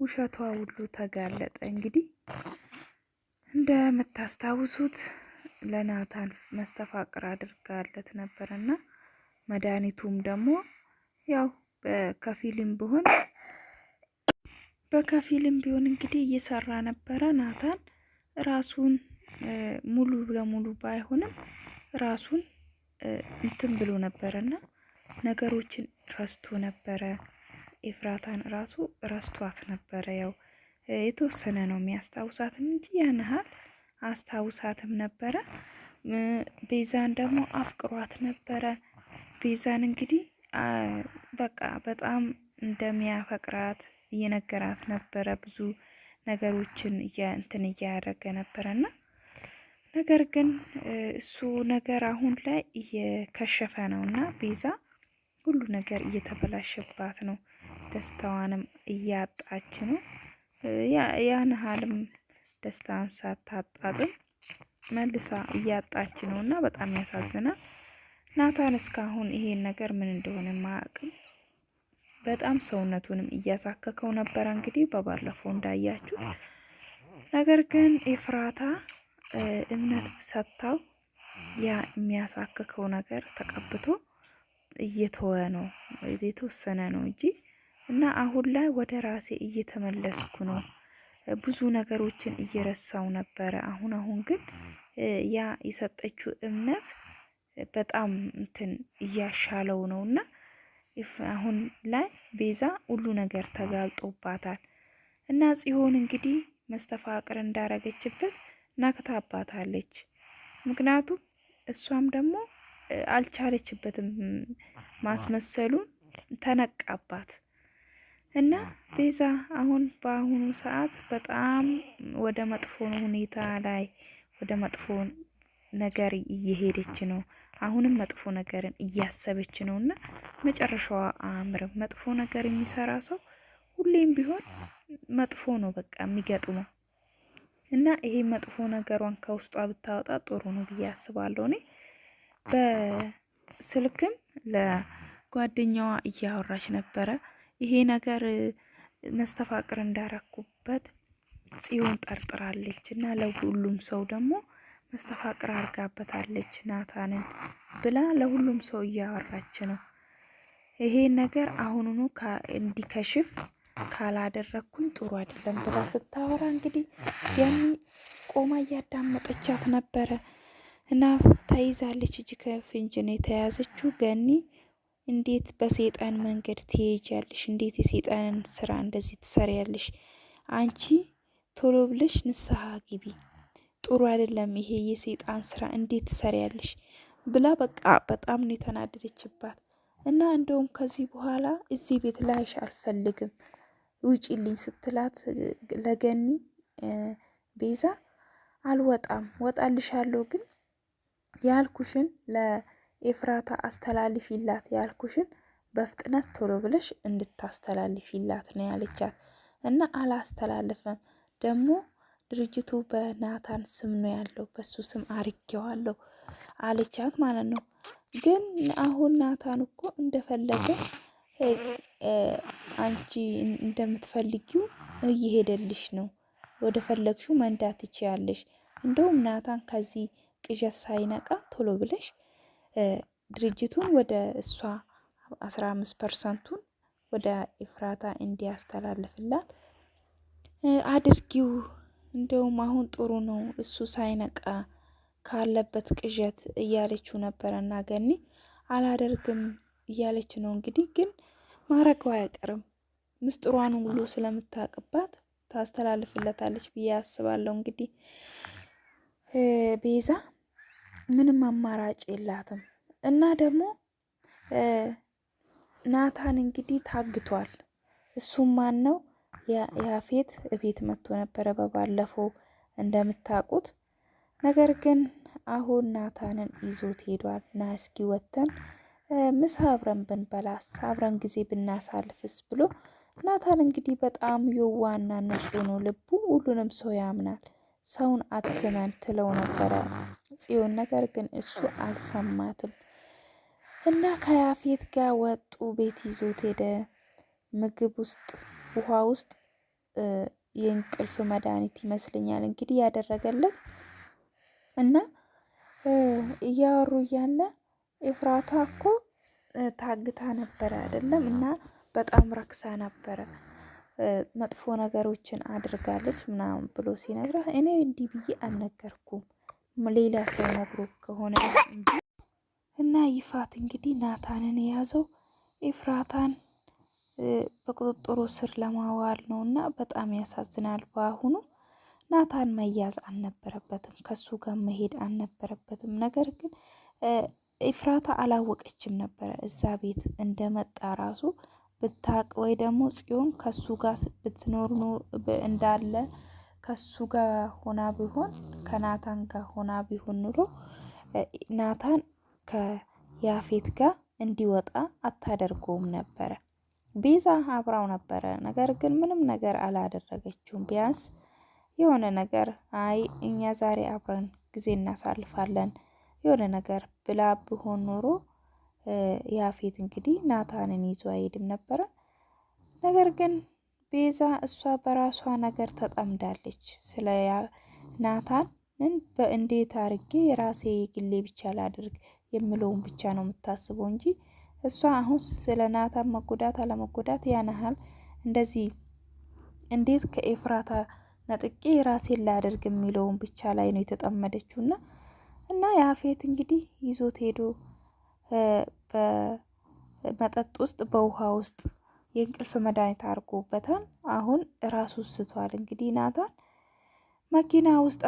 ውሸቷ ሁሉ ተጋለጠ። እንግዲህ እንደምታስታውሱት ለናታን መስተፋቅር አድርጋለት ነበርና መድኃኒቱም ደግሞ ያው በከፊልም ቢሆን እንግዲህ እየሰራ ነበረ። ናታን ራሱን ሙሉ ለሙሉ ባይሆንም ራሱን እንትን ብሎ ነበረና ነገሮችን ረስቶ ነበረ። ኤፍራታን ራሱ ረስቷት ነበረ። ያው የተወሰነ ነው የሚያስታውሳትም እንጂ ያን ያህል አስታውሳትም ነበረ። ቤዛን ደግሞ አፍቅሯት ነበረ። ቤዛን እንግዲህ በቃ በጣም እንደሚያፈቅራት እየነገራት ነበረ። ብዙ ነገሮችን እንትን እያደረገ ነበረና ነገር ግን እሱ ነገር አሁን ላይ እየከሸፈ ነውና ቤዛ ሁሉ ነገር እየተበላሸባት ነው። ደስታዋንም እያጣች ነው። ያን ያህልም ደስታን ሳታጣጥም መልሳ እያጣች ነውና በጣም ያሳዝናል። ናታን እስካሁን ይሄን ነገር ምን እንደሆነ ማያውቅም። በጣም ሰውነቱንም እያሳከከው ነበረ እንግዲህ በባለፈው እንዳያችሁት። ነገር ግን ኤፍራታ እምነት ሰጥታው ያ የሚያሳክከው ነገር ተቀብቶ እየተወ ነው፣ የተወሰነ ነው እንጂ እና አሁን ላይ ወደ ራሴ እየተመለስኩ ነው። ብዙ ነገሮችን እየረሳው ነበረ። አሁን ግን ያ የሰጠችው እምነት በጣም እንትን እያሻለው ነውና አሁን ላይ ቤዛ ሁሉ ነገር ተጋልጦባታል እና ጽዮን እንግዲህ መስተፋቅር እንዳረገችበት ነክታባታለች። ምክንያቱም እሷም ደግሞ አልቻለችበትም፣ ማስመሰሉን ተነቃባት እና ቤዛ አሁን በአሁኑ ሰዓት በጣም ወደ መጥፎ ሁኔታ ላይ ወደ መጥፎ ነገር እየሄደች ነው። አሁንም መጥፎ ነገርን እያሰበች ነው እና መጨረሻዋ አያምርም። መጥፎ ነገር የሚሰራ ሰው ሁሌም ቢሆን መጥፎ ነው በቃ የሚገጥመው እና ይሄ መጥፎ ነገሯን ከውስጧ ብታወጣ ጥሩ ነው ብዬ አስባለሁ። እኔ በስልክም ለጓደኛዋ እያወራች ነበረ። ይሄ ነገር መስተፋቅር እንዳረኩበት ጽዮን ጠርጥራለች እና ለሁሉም ሰው ደግሞ መስተፋቅር አርጋበታለች ናታንን ብላ ለሁሉም ሰው እያወራች ነው። ይሄ ነገር አሁኑኑ እንዲከሽፍ ካላደረኩኝ ጥሩ አይደለም ብላ ስታወራ እንግዲህ ገኒ ቆማ እያዳመጠቻት ነበረ እና ተይዛለች። እጅ ከፍንጅ ነው የተያዘችው። ገኒ እንዴት በሰይጣን መንገድ ትሄጃለሽ? እንዴት የሰይጣንን ስራ እንደዚህ ትሰሪያለሽ? አንቺ ቶሎ ብለሽ ንስሐ ግቢ፣ ጥሩ አይደለም ይሄ የሰይጣን ስራ እንዴት ትሰሪያለሽ? ብላ በቃ በጣም ነው የተናደደችባት እና እንደውም ከዚህ በኋላ እዚህ ቤት ላይሽ አልፈልግም ውጪልኝ ስትላት ለገኒ ቤዛ አልወጣም፣ ወጣልሻለሁ ግን ያልኩሽን ለኤፍራታ አስተላልፊላት፣ ያልኩሽን በፍጥነት ቶሎ ብለሽ እንድታስተላልፊላት ነው ያለቻት እና አላስተላልፈም ደግሞ ድርጅቱ በናታን ስም ነው ያለው፣ በሱ ስም አርጌዋለሁ አለቻት ማለት ነው። ግን አሁን ናታን እኮ እንደፈለገ አንቺ እንደምትፈልጊው እየሄደልሽ ነው፣ ወደ ፈለግሽው መንዳት ትችያለሽ። እንደውም ናታን ከዚህ ቅዠት ሳይነቃ ቶሎ ብለሽ ድርጅቱን ወደ እሷ 15%ቱን ወደ ኤፍራታ እንዲያስተላልፍላት አድርጊው። እንደውም አሁን ጥሩ ነው እሱ ሳይነቃ ካለበት ቅዠት እያለችው ነበረና ገኒ አላደርግም እያለች ነው እንግዲህ። ግን ማረገው አይቀርም፣ ምስጢሯን ሁሉ ስለምታውቅባት ታስተላልፍለታለች ብዬ አስባለሁ። እንግዲህ ቤዛ ምንም አማራጭ የላትም እና ደግሞ ናታን እንግዲህ ታግቷል። እሱም ማን ነው? ያፌት እቤት መጥቶ ነበረ በባለፈው እንደምታውቁት። ነገር ግን አሁን ናታንን ይዞት ሄዷል። ና እስኪ ወተን ምሳ አብረን ብንበላስ፣ አብረን ጊዜ ብናሳልፍስ ብሎ ናታን እንግዲህ በጣም የዋና ንጹህ ነው ልቡ፣ ሁሉንም ሰው ያምናል። ሰውን አትመን ትለው ነበረ ጽዮን። ነገር ግን እሱ አልሰማትም እና ከያፌት ጋር ወጡ። ቤት ይዞት ሄደ። ምግብ ውስጥ ውሃ ውስጥ የእንቅልፍ መድኃኒት ይመስለኛል እንግዲህ ያደረገለት እና እያወሩ እያለ ኤፍራታ እኮ ታግታ ነበረ አይደለም እና በጣም ረክሳ ነበረ መጥፎ ነገሮችን አድርጋለች ምናምን ብሎ ሲነግራት እኔ እንዲህ ብዬ አልነገርኩም ሌላ ሰው ነግሮ ከሆነ እና ይፋት እንግዲህ ናታንን የያዘው ኤፍራታን በቁጥጥሩ ስር ለማዋል ነው እና በጣም ያሳዝናል። በአሁኑ ናታን መያዝ አልነበረበትም፣ ከሱ ጋር መሄድ አልነበረበትም። ነገር ግን ኤፍራታ አላወቀችም ነበረ እዛ ቤት እንደመጣ ራሱ ብታቅ ወይ ደግሞ ጽዮን ከሱ ጋር ብትኖር እንዳለ ከሱ ጋር ሆና ቢሆን ከናታን ጋር ሆና ቢሆን ኑሮ ናታን ከያፌት ጋር እንዲወጣ አታደርገውም ነበረ። ቤዛ አብራው ነበረ፣ ነገር ግን ምንም ነገር አላደረገችውም። ቢያንስ የሆነ ነገር አይ እኛ ዛሬ አብረን ጊዜ እናሳልፋለን የሆነ ነገር ብላ ቢሆን ኖሮ ያፌት እንግዲህ ናታንን ይዞ አይሄድም ነበረ። ነገር ግን ቤዛ እሷ በራሷ ነገር ተጠምዳለች። ስለ ናታንን በእንዴት አርጌ የራሴ ግሌ ብቻ ላድርግ የምለውን ብቻ ነው የምታስበው እንጂ እሷ አሁን ስለ ናታን መጎዳት አለመጎዳት ያን ያህል እንደዚህ እንዴት ከኤፍራታ ነጥቄ የራሴን ላድርግ የሚለውን ብቻ ላይ ነው የተጠመደችው። እና ያፌት እንግዲህ ይዞት ሄዶ በመጠጥ ውስጥ በውሃ ውስጥ የእንቅልፍ መድኃኒት አድርጎበታል። አሁን ራሱ ስቷል። እንግዲህ ናታን መኪና ውስጥ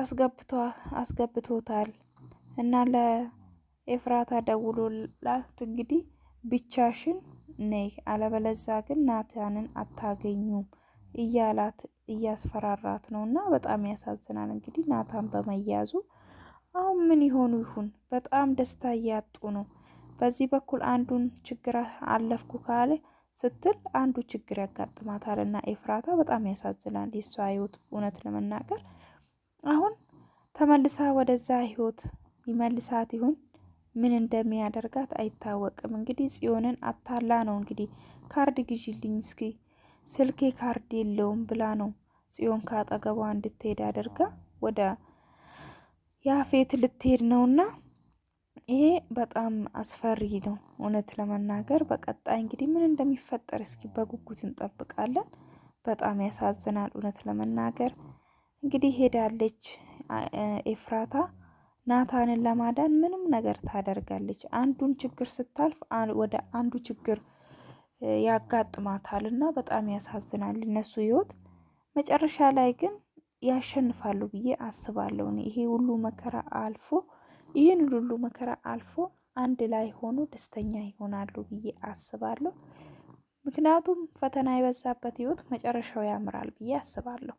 አስገብቶታል እና ለኤፍራታ ደውሎላት እንግዲህ ብቻሽን ነይ አለበለዛ ግን ናታንን አታገኙም እያላት እያስፈራራት ነው እና በጣም ያሳዝናል። እንግዲህ ናታን በመያዙ አሁን ምን ይሆኑ ይሁን? በጣም ደስታ እያጡ ነው። በዚህ በኩል አንዱን ችግር አለፍኩ ካለ ስትል አንዱ ችግር ያጋጥማታል እና ኤፍራታ በጣም ያሳዝናል። የሷ ህይወት እውነት ለመናገር አሁን ተመልሳ ወደዛ ህይወት ይመልሳት ይሁን? ምን እንደሚያደርጋት አይታወቅም። እንግዲህ ጽዮንን አታላ ነው እንግዲህ ካርድ ግዢልኝ እስኪ ስልኬ ካርድ የለውም ብላ ነው ጽዮን ካጠገቧ እንድትሄድ አድርጋ ወደ ያፌት ልትሄድ ነውና ይሄ በጣም አስፈሪ ነው እውነት ለመናገር። በቀጣይ እንግዲህ ምን እንደሚፈጠር እስኪ በጉጉት እንጠብቃለን። በጣም ያሳዝናል እውነት ለመናገር። እንግዲህ ሄዳለች ኤፍራታ ናታንን ለማዳን ምንም ነገር ታደርጋለች። አንዱን ችግር ስታልፍ ወደ አንዱ ችግር ያጋጥማታል እና በጣም ያሳዝናል እነሱ ህይወት። መጨረሻ ላይ ግን ያሸንፋሉ ብዬ አስባለሁ። ይሄ ሁሉ መከራ አልፎ ይህን ሁሉ መከራ አልፎ አንድ ላይ ሆኖ ደስተኛ ይሆናሉ ብዬ አስባለሁ። ምክንያቱም ፈተና የበዛበት ህይወት መጨረሻው ያምራል ብዬ አስባለሁ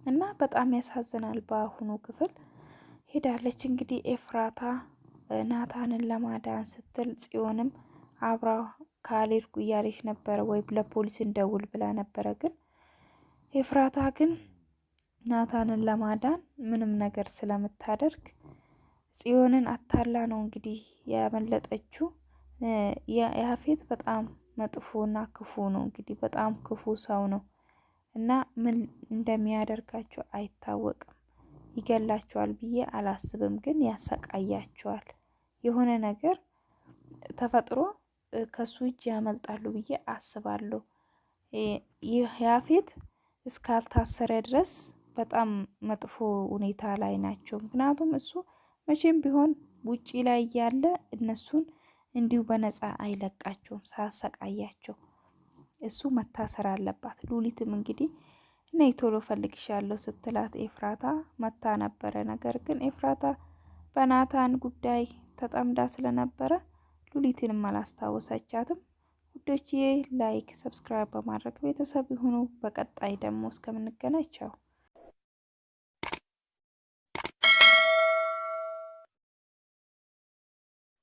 እና በጣም ያሳዝናል። በአሁኑ ክፍል ሄዳለች እንግዲህ ኤፍራታ ናታንን ለማዳን ስትል ጽዮንም አብራ ካልሄድኩ እያለች ነበረ፣ ወይ ለፖሊስ እንደውል ብላ ነበረ። ግን ኤፍራታ ግን ናታንን ለማዳን ምንም ነገር ስለምታደርግ ጽዮንን አታላ ነው እንግዲህ ያመለጠችው። ያፌት በጣም መጥፎና ክፉ ነው እንግዲህ በጣም ክፉ ሰው ነው እና ምን እንደሚያደርጋቸው አይታወቅም። ይገላቸዋል ብዬ አላስብም፣ ግን ያሰቃያቸዋል። የሆነ ነገር ተፈጥሮ ከሱ እጅ ያመልጣሉ ብዬ አስባለሁ። ያፌት እስካልታሰረ ድረስ በጣም መጥፎ ሁኔታ ላይ ናቸው። ምክንያቱም እሱ መቼም ቢሆን ውጪ ላይ እያለ እነሱን እንዲሁ በነፃ አይለቃቸውም ሳያሰቃያቸው። እሱ መታሰር አለባት። ሉሊትም እንግዲህ ነይ ቶሎ ፈልግሻለሁ ስትላት ኤፍራታ መታ ነበረ። ነገር ግን ኤፍራታ በናታን ጉዳይ ተጠምዳ ስለነበረ ሉሊትንም አላስታወሰቻትም። ውዶችዬ ላይክ፣ ሰብስክራይብ በማድረግ ቤተሰብ ይሁኑ። በቀጣይ ደግሞ እስከምንገናኝ ቻው።